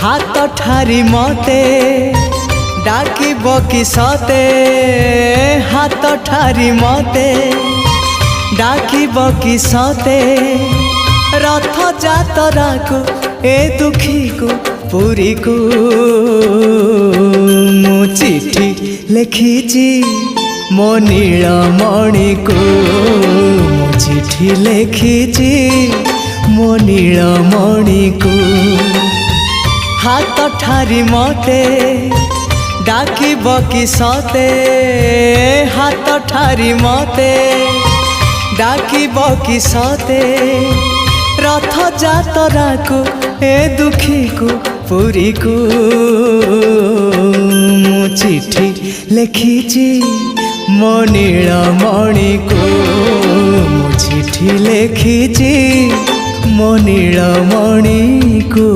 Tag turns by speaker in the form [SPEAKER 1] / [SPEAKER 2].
[SPEAKER 1] हाथ ठारी मते डाकिब कि सते हाथ ठारी मते डाकिब कि सते रथ जातरा को ए दुखी को पुरी को मु चिठी लिखिची मो नीलमणि को मु चिठी लिखिची मो नीलमणि को हाथ ठारी मते डाकिब कि सते हाथ ठारी मते डाकिब कि सते रथ जातरा को ए दुखी को पुरी को मु चिठी लिखिची मो नीलमणि को मु चिठी लिखिची मो नीलमणि को।